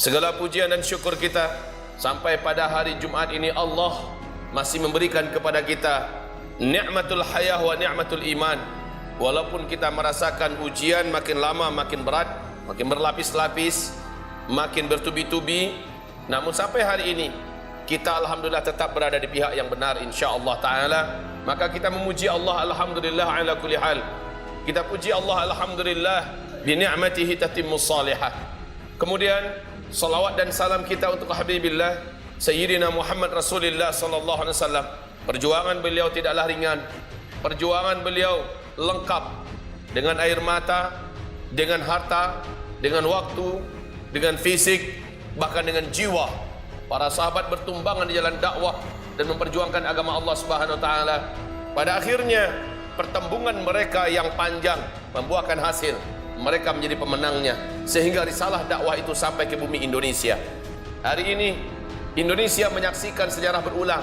Segala pujian dan syukur kita sampai pada hari Jumat ini Allah masih memberikan kepada kita ni'matul hayah wa ni'matul iman. Walaupun kita merasakan ujian makin lama makin berat, makin berlapis-lapis, makin bertubi-tubi, namun sampai hari ini kita alhamdulillah tetap berada di pihak yang benar insyaallah taala. Maka kita memuji Allah alhamdulillah ala kulli hal. Kita puji Allah alhamdulillah bi ni'matihi tatimmus salihah. Kemudian salawat dan salam kita untuk Habibillah Sayyidina Muhammad Rasulullah sallallahu alaihi wasallam. Perjuangan beliau tidaklah ringan. Perjuangan beliau lengkap dengan air mata, dengan harta, dengan waktu, dengan fisik, bahkan dengan jiwa. Para sahabat bertumbangan di jalan dakwah dan memperjuangkan agama Allah Subhanahu wa taala. Pada akhirnya pertembungan mereka yang panjang membuahkan hasil. Mereka menjadi pemenangnya sehingga risalah dakwah itu sampai ke bumi Indonesia. Hari ini Indonesia menyaksikan sejarah berulang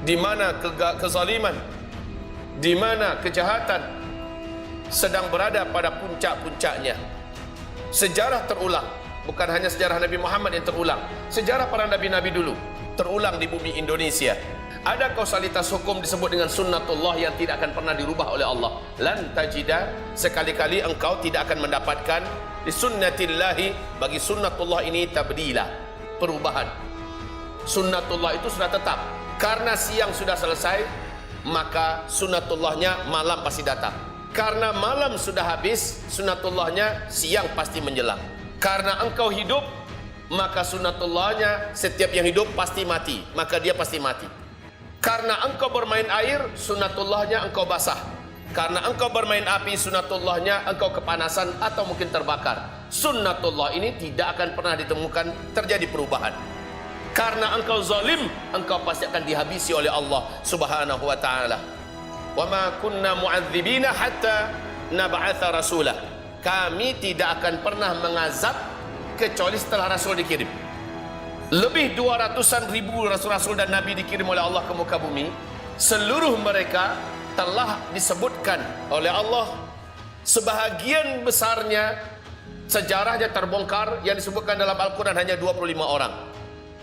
di mana kezaliman, di mana kejahatan sedang berada pada puncak-puncaknya. Sejarah terulang, bukan hanya sejarah Nabi Muhammad yang terulang, sejarah para nabi-nabi dulu terulang di bumi Indonesia. Ada kausalitas hukum disebut dengan sunnatullah yang tidak akan pernah dirubah oleh Allah. Lan tajida, sekali-kali engkau tidak akan mendapatkan di sunnatillahi, bagi sunnatullah ini tabdila, perubahan. Sunnatullah itu sudah tetap. Karena siang sudah selesai, maka sunnatullahnya malam pasti datang. Karena malam sudah habis, sunnatullahnya siang pasti menjelang. Karena engkau hidup, maka sunnatullahnya setiap yang hidup pasti mati, maka dia pasti mati. Karena engkau bermain air, sunnatullahnya engkau basah. Karena engkau bermain api, sunnatullahnya engkau kepanasan atau mungkin terbakar. Sunnatullah ini tidak akan pernah ditemukan terjadi perubahan. Karena engkau zalim, engkau pasti akan dihabisi oleh Allah Subhanahu wa taala. Wa ma kunna mu'adzibina hatta nab'atha rasulah. Kami tidak akan pernah mengazab kecuali setelah Rasul dikirim. Lebih 200-an ribu rasul-rasul dan nabi dikirim oleh Allah ke muka bumi. Seluruh mereka telah disebutkan oleh Allah. Sebahagian besarnya sejarahnya terbongkar, yang disebutkan dalam Al-Quran hanya 25 orang.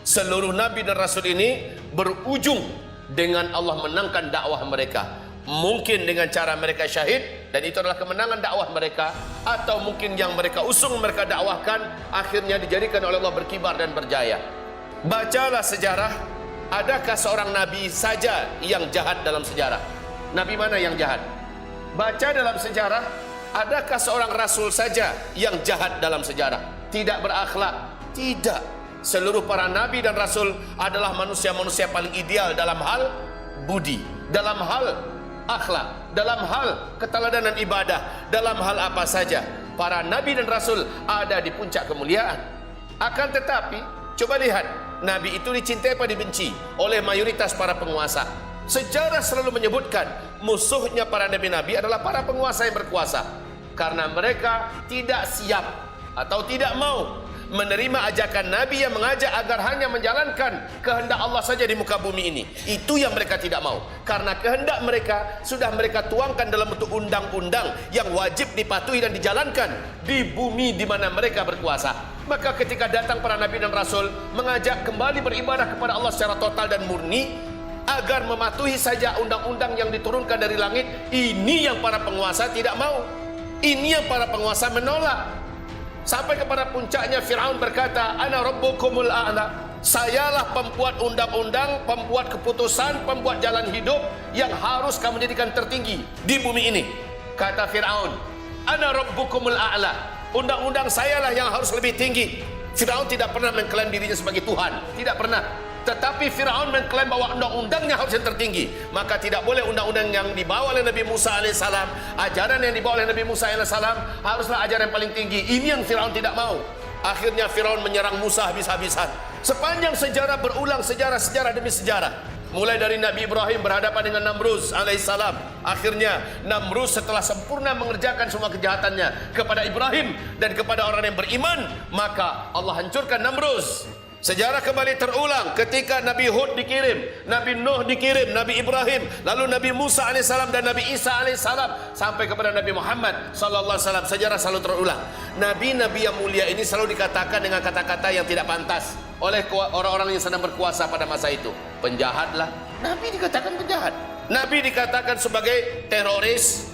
Seluruh nabi dan rasul ini berujung dengan Allah menangkan dakwah mereka. Mungkin dengan cara mereka syahid, dan itu adalah kemenangan dakwah mereka, atau mungkin yang mereka usung, mereka dakwahkan, akhirnya dijadikan oleh Allah berkibar dan berjaya. Bacalah sejarah, adakah seorang nabi saja yang jahat dalam sejarah? Nabi mana yang jahat? Baca dalam sejarah, adakah seorang rasul saja yang jahat dalam sejarah? Tidak berakhlak? Tidak. Seluruh para nabi dan rasul adalah manusia-manusia paling ideal dalam hal budi, dalam hal akhlak, dalam hal keteladanan ibadah, dalam hal apa saja. Para nabi dan rasul ada di puncak kemuliaan. Akan tetapi, coba lihat, nabi itu dicintai apa dibenci oleh mayoritas para penguasa. Sejarah selalu menyebutkan musuhnya para nabi-nabi adalah para penguasa yang berkuasa, karena mereka tidak siap atau tidak mau menerima ajakan Nabi yang mengajak agar hanya menjalankan kehendak Allah saja di muka bumi ini. Itu yang mereka tidak mau, karena kehendak mereka sudah mereka tuangkan dalam bentuk undang-undang yang wajib dipatuhi dan dijalankan di bumi di mana mereka berkuasa. Maka ketika datang para nabi dan rasul mengajak kembali beribadah kepada Allah secara total dan murni, agar mematuhi saja undang-undang yang diturunkan dari langit, ini yang para penguasa tidak mau. Ini yang para penguasa menolak. Sampai kepada puncaknya Fir'aun berkata, Ana rabbukumul a'la. Sayalah pembuat undang-undang, pembuat keputusan, pembuat jalan hidup yang harus kamu jadikan tertinggi di bumi ini. Kata Fir'aun, Ana rabbukumul a'la. Undang-undang sayalah yang harus lebih tinggi. Fir'aun tidak pernah mengklaim dirinya sebagai Tuhan, tidak pernah. Tetapi Fir'aun mengklaim bahwa undang-undangnya harus yang tertinggi. Maka tidak boleh undang-undang yang dibawa oleh Nabi Musa alaihissalam, ajaran yang dibawa oleh Nabi Musa alaihissalam haruslah ajaran yang paling tinggi. Ini yang Fir'aun tidak mau. Akhirnya Fir'aun menyerang Musa habis-habisan. Sepanjang sejarah berulang, sejarah demi sejarah. Mulai dari Nabi Ibrahim berhadapan dengan Namrus alaihissalam. Akhirnya Namrus setelah sempurna mengerjakan semua kejahatannya kepada Ibrahim dan kepada orang yang beriman, maka Allah hancurkan Namrus. Sejarah kembali terulang ketika Nabi Hud dikirim, Nabi Nuh dikirim, Nabi Ibrahim, lalu Nabi Musa alaihissalam dan Nabi Isa alaihissalam sampai kepada Nabi Muhammad sallallahu alaihi wasallam. Sejarah selalu terulang. Nabi-nabi yang mulia ini selalu dikatakan dengan kata-kata yang tidak pantas oleh orang-orang yang sedang berkuasa pada masa itu. Penjahatlah. Nabi dikatakan penjahat. Nabi dikatakan sebagai teroris.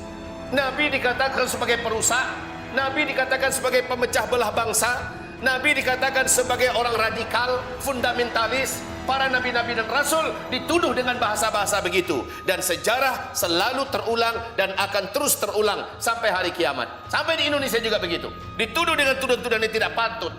Nabi dikatakan sebagai perusak. Nabi dikatakan sebagai pemecah belah bangsa. Nabi dikatakan sebagai orang radikal, fundamentalis. Para nabi-nabi dan rasul dituduh dengan bahasa-bahasa begitu. Dan sejarah selalu terulang dan akan terus terulang sampai hari kiamat. Sampai di Indonesia juga begitu. Dituduh dengan tuduhan-tuduhan yang tidak patut.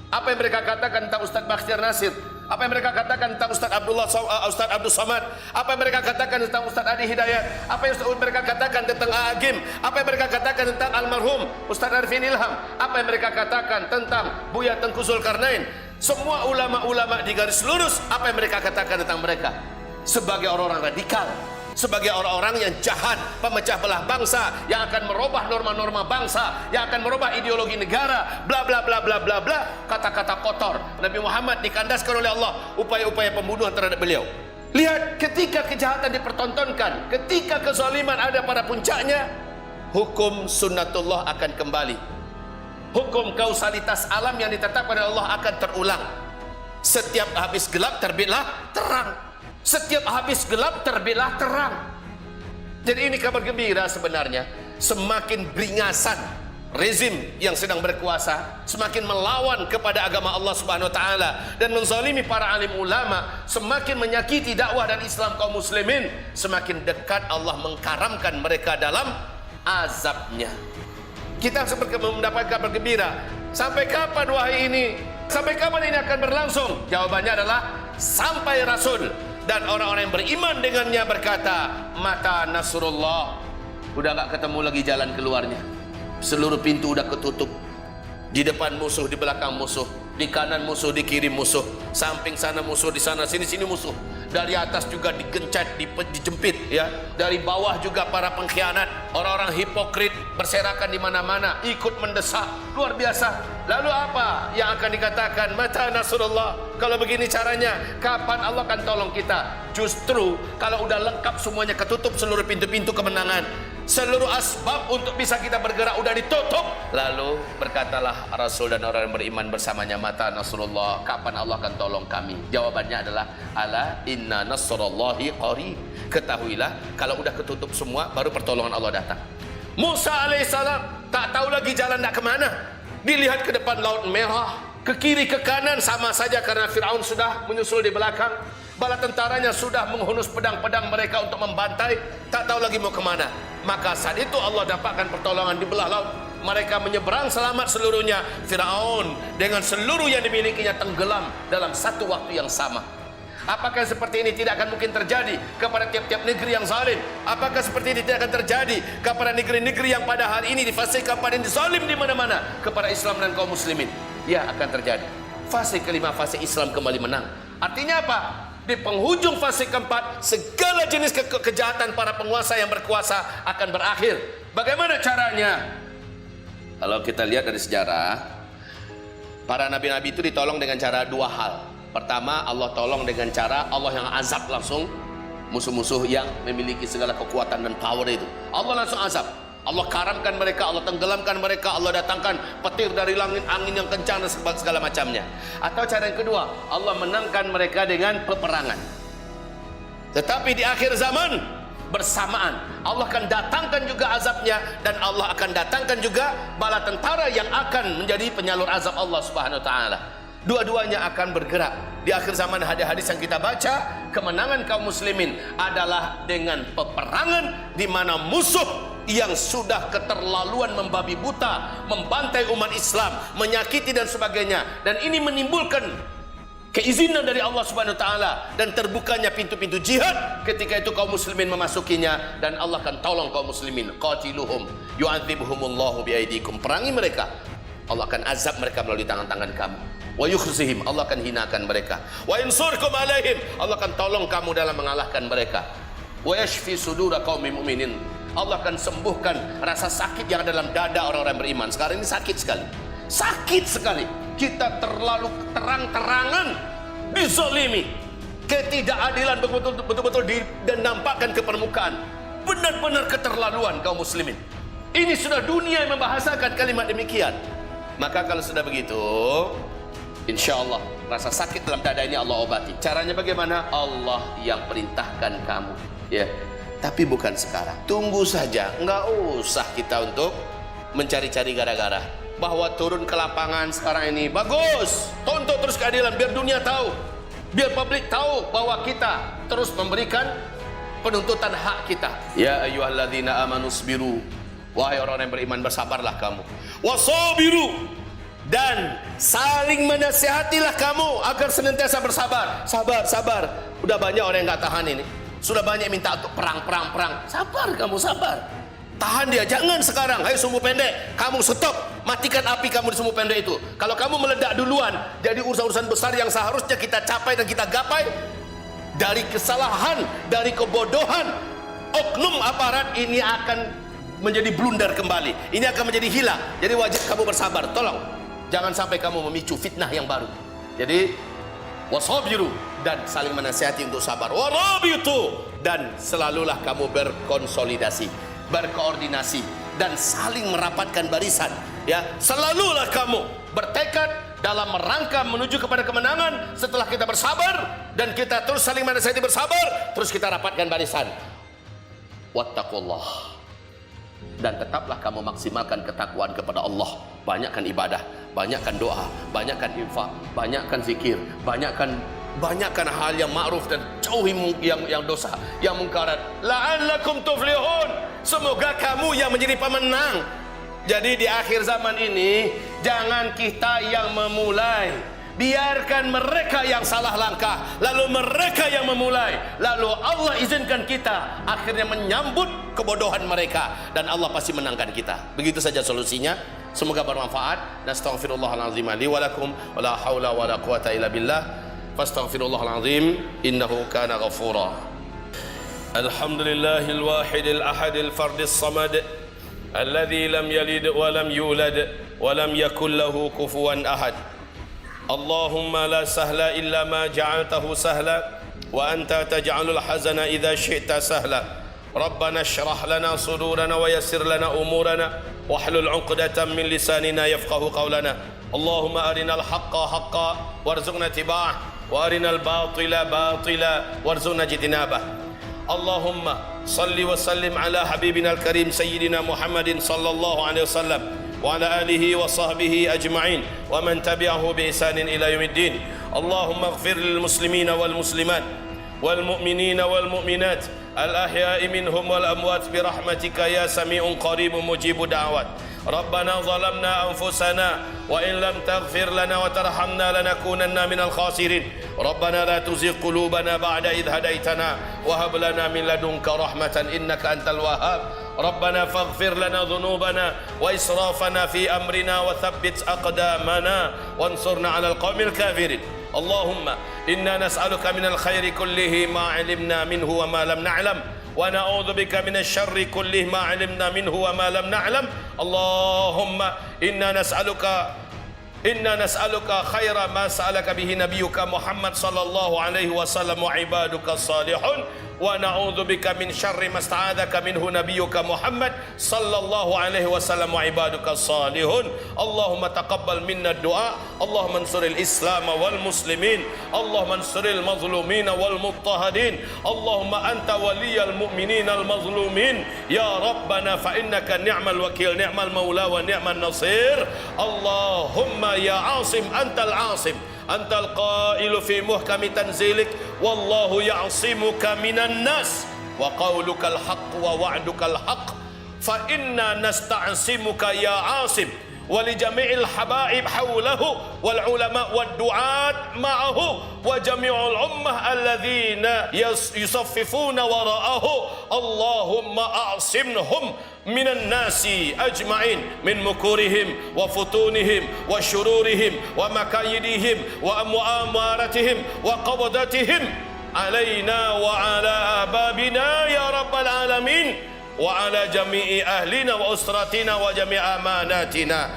Apa yang mereka katakan tentang Ustaz Bakhtiar Nasir? Apa yang mereka katakan tentang Ustaz Abdul Samad? Apa yang mereka katakan tentang Ustaz Adi Hidayat? Apa yang mereka katakan tentang Agim? Apa yang mereka katakan tentang almarhum Ustaz Arifin Ilham? Apa yang mereka katakan tentang Buya Tengku Zulkarnain? Semua ulama-ulama di garis lurus, apa yang mereka katakan tentang mereka? Sebagai orang-orang radikal, sebagai orang-orang yang jahat, pemecah belah bangsa, yang akan merubah norma-norma bangsa, yang akan merubah ideologi negara, bla bla bla bla bla bla, kata-kata kotor. Nabi Muhammad dikandaskan oleh Allah upaya-upaya pembunuhan terhadap beliau. Lihat, ketika kejahatan dipertontonkan, ketika kezaliman ada pada puncaknya, hukum sunnatullah akan kembali. Hukum kausalitas alam yang ditetapkan oleh Allah akan terulang. Setiap habis gelap terbitlah terang. Setiap habis gelap terbitlah terang. Jadi ini kabar gembira sebenarnya. Semakin beringasan rezim yang sedang berkuasa, semakin melawan kepada agama Allah Subhanahu wa taala dan menzalimi para alim ulama, semakin menyakiti dakwah dan Islam kaum muslimin, semakin dekat Allah mengkaramkan mereka dalam azabnya. Kita seperti mendapat kabar gembira. Sampai kapan wahai ini? Sampai kapan ini akan berlangsung? Jawabannya adalah sampai Rasul dan orang-orang yang beriman dengannya berkata, mata nasrullah. Udah gak ketemu lagi jalan keluarnya. Seluruh pintu udah ketutup. Di depan musuh, di belakang musuh, di kanan musuh, di kiri musuh, samping sana musuh, di sana sini musuh. Dari atas juga digencet, dijempit, ya. Dari bawah juga para pengkhianat, orang-orang hipokrit berserakan di mana-mana, ikut mendesak, luar biasa. Lalu apa yang akan dikatakan? Mata nasrullah. Kalau begini caranya, kapan Allah akan tolong kita? Justru kalau udah lengkap semuanya, ketutup seluruh pintu-pintu kemenangan, seluruh asbab untuk bisa kita bergerak udah ditutup, lalu berkatalah Rasul dan orang yang beriman bersamanya, mata nasrullah, kapan Allah akan tolong kami? Jawabannya adalah ala inna nasrullahi qarib. Ketahuilah, kalau udah ketutup semua, baru pertolongan Allah datang. Musa alaihissalam tak tahu lagi jalan nak kemana. Dilihat ke depan Laut Merah, ke kiri ke kanan sama saja karena Firaun sudah menyusul di belakang. Bala tentaranya sudah menghunus pedang-pedang mereka untuk membantai, tak tahu lagi mau kemana. Maka saat itu Allah dapatkan pertolongan di belah laut. Mereka menyeberang selamat seluruhnya. Firaun dengan seluruh yang dimilikinya tenggelam dalam satu waktu yang sama. Apakah seperti ini tidak akan mungkin terjadi kepada tiap-tiap negeri yang zalim? Apakah seperti ini tidak akan terjadi kepada negeri-negeri yang pada hari ini difasihkan pada zalim di mana-mana kepada Islam dan kaum muslimin? Ya, akan terjadi. Fase kelima, fase Islam kembali menang. Artinya apa? Di penghujung fase keempat, segala jenis kejahatan para penguasa yang berkuasa akan berakhir. Bagaimana caranya? Kalau kita lihat dari sejarah, para nabi-nabi itu ditolong dengan cara dua hal. Pertama, Allah tolong dengan cara Allah yang azab langsung musuh-musuh yang memiliki segala kekuatan dan power itu. Allah langsung azab. Allah karamkan mereka, Allah tenggelamkan mereka, Allah datangkan petir dari langit, angin yang kencang dan segala macamnya. Atau cara yang kedua, Allah menangkan mereka dengan peperangan. Tetapi di akhir zaman bersamaan, Allah akan datangkan juga azabnya, dan Allah akan datangkan juga bala tentara yang akan menjadi penyalur azab Allah Subhanahu wa taala. Dua-duanya akan bergerak. Di akhir zaman ada hadis yang kita baca, kemenangan kaum muslimin adalah dengan peperangan di mana musuh yang sudah keterlaluan membabi buta, membantai umat Islam, menyakiti dan sebagainya, dan ini menimbulkan keizinan dari Allah Subhanahu wa taala dan terbukanya pintu-pintu jihad. Ketika itu kaum muslimin memasukinya dan Allah akan tolong kaum muslimin. Qatiluhum yu'adzibuhumullahu biaidikum. Perangi mereka, Allah akan azab mereka melalui tangan-tangan kamu. Wa yukhzihim, Allah akan hinakan mereka. Wa yansurkum alaihim, Allah akan tolong kamu dalam mengalahkan mereka. Wa yashfi sudura qaumin mu'minin, Allah akan sembuhkan rasa sakit yang ada dalam dada orang-orang beriman. Sekarang ini sakit sekali. Sakit sekali. Kita terlalu terang-terangan dizalimi, ketidakadilan betul-betul dan nampakkan ke permukaan. Benar-benar keterlaluan kaum muslimin. Ini sudah dunia yang membahasakan kalimat demikian. Maka kalau sudah begitu, insya Allah rasa sakit dalam dada ini Allah obati. Caranya bagaimana? Allah yang perintahkan kamu, ya. Tapi bukan sekarang. Tunggu saja. Enggak usah kita untuk mencari-cari gara-gara. Bahwa turun ke lapangan sekarang ini bagus. Tuntut terus keadilan biar dunia tahu, biar publik tahu bahwa kita terus memberikan penuntutan hak kita. Ya ayyuhalladzina amanu sabiru. Wahai orang yang beriman, bersabarlah kamu. Wasabiru, dan saling menasihatilah kamu agar senantiasa bersabar. Sabar, sabar. Udah banyak orang yang nggak tahan ini. Sudah banyak minta untuk perang. Sabar kamu, sabar. Tahan dia, jangan sekarang. Hai sumbu pendek, kamu stop. Matikan api kamu di sumbu pendek itu. Kalau kamu meledak duluan, jadi urusan-urusan besar yang seharusnya kita capai dan kita gapai, dari kesalahan, dari kebodohan oknum aparat ini akan menjadi blunder kembali. Ini akan menjadi hilang. Jadi wajib kamu bersabar. Tolong jangan sampai kamu memicu fitnah yang baru. Jadi wasabiru, dan saling menasihati untuk sabar. Warabitu, dan selalulah kamu berkonsolidasi, berkoordinasi, dan saling merapatkan barisan. Ya, selalulah kamu bertekad dalam rangka menuju kepada kemenangan. Setelah kita bersabar dan kita terus saling menasihati bersabar, terus kita rapatkan barisan. Wattaqullah, dan tetaplah kamu maksimalkan ketakwaan kepada Allah. Banyakkan ibadah, banyakkan doa, banyakkan infak, banyakkan zikir, banyakkan hal yang ma'ruf dan jauhi yang dosa, yang mungkarat. La'allakum tuflihun, semoga kamu yang menjadi pemenang. Jadi di akhir zaman ini jangan kita yang memulai, biarkan mereka yang salah langkah, lalu mereka yang memulai, lalu Allah izinkan kita akhirnya menyambut kebodohan mereka, dan Allah pasti menangkan kita. Begitu saja solusinya. Semoga bermanfaat. Nastaghfirullahalazim li wa lakum wa la haula wa la quwata illa billah. Fastaghfirullahalazim innahu kana ghafura. Alhamdulillahil wahidil ahadil fardis samad alladzi lam yalid wa lam yulad wa lam yakul lahu kufuwan ahad. Allahumma la sahla illa ma ja'altahu sahla wa anta taj'alul hazana idza syi'ta sahla. Rabbana shrah lana sudurana wa yassir lana umurana wahlul 'uqdatam min lisanina yafqahu qawlana. Allahumma arinal haqqa haqqan warzuqna ittiba'ah wa arinal batila batila warzuqna ijtinabah. Allahumma salli wa sallim ala habibina al-karim sayyidina Muhammadin sallallahu alaihi wasallam wa ala alihi wa sahbihi ajma'in wa man tabi'ahu bi ihsanin ila yaumiddin. Allahumma ighfir lil muslimina wal muslimat wal mu'minina wal mu'minat al ahya'i minhum wal amwat bi rahmatika ya sami'un qaribun mujibud da'wat. Rabbana zalamna anfusana wa in lam taghfir lana wa tarhamna lanakunanna minal khasirin. Rabbana la tuzigh qulubana ba'da idh hadaitana wa hab lana min ladunka rahmatan innaka antal wahhab. Rabbana faghfir lana dhunubana wa israfana fi amrina wa thabbit aqdamana wansurna 'alal qaumil kafirin. Allahumma inna nas'aluka minal khairi kullihi ma 'alimna minhu wa ma lam na'lam wa na'udzu bika minasy syarri kullihi ma 'alimna minhu wa ma lam na'lam. Allahumma inna nas'aluka khaira ma sa'alaka bihi nabiyyuka Muhammad sallallahu alaihi wasallam wa ibaduka salihun wa na'udzu bika min syarri ma sta'adzaka minhu nabiyyuka Muhammad sallallahu alaihi wasallam wa ibaduka salihun. Allahumma taqabbal minna du'a. Allahumma ansuril islam wal muslimin. Allahumma ansuril mazlumin wal muttahadin. Allahumma anta waliyal mu'minin al mazlumin ya rabbana fa innaka ni'mal wakil ni'mal maula wa ni'man nasir. Allahumma ya asim antal asim antal qailu fi muhkami tanzilik wallahu ya'simuka minan nas wa qawlukal haqq wa wa'dukal haqq fa inna nasta'simuka ya asim wa li jami'il habaib hawlahu wal ulama wad du'at ma'ahu wa jami'ul ummah alladhina yusaffifuna wara'ahu. Allahumma a'simhum minan nasi ajma'in min mukurihim wa futunihim wa syururihim wa makayidihim wa mu'amaratihim wa qabdatihim alaina wa ala ababina ya rabbal alamin wa ala jami'i ahlina wa usratina wa jami'a amanatina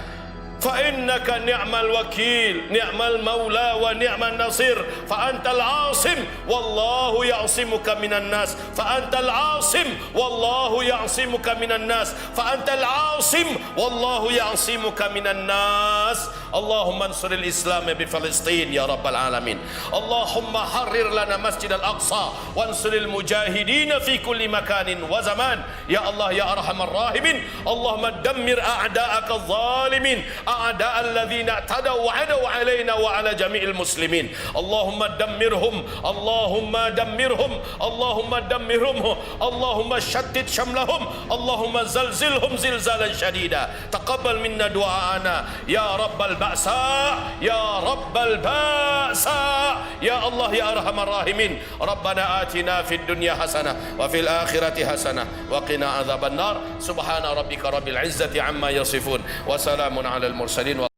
فإنك نعم الوكيل نعم المولى ونعم النصير فأنت العاصم والله يعصمك من الناس فأنت العاصم والله يعصمك من الناس فأنت العاصم والله يعصمك من الناس اللهم انصر الإسلام بفلسطين يا رب العالمين اللهم حرر لنا مسجد الأقصى وانصر المجاهدين في كل مكان وزمان يا الله يا أرحم الراحمين اللهم دمر أعداءك الظالمين أعداء الذين اعتدوا وعدوا علينا وعلى جميع المسلمين اللهم دمرهم اللهم دمرهم اللهم دمرهم اللهم شتت شملهم اللهم زلزلهم زلزالا شديدا تقبل منا دعاءنا يا رب البأساء يا رب البأساء يا الله يا أرحم الراحمين ربنا آتنا في الدنيا حسنة وفي الآخرة حسنة وقنا عذاب النار سبحان ربك رب العزة عما يصفون وسلام على المرسلين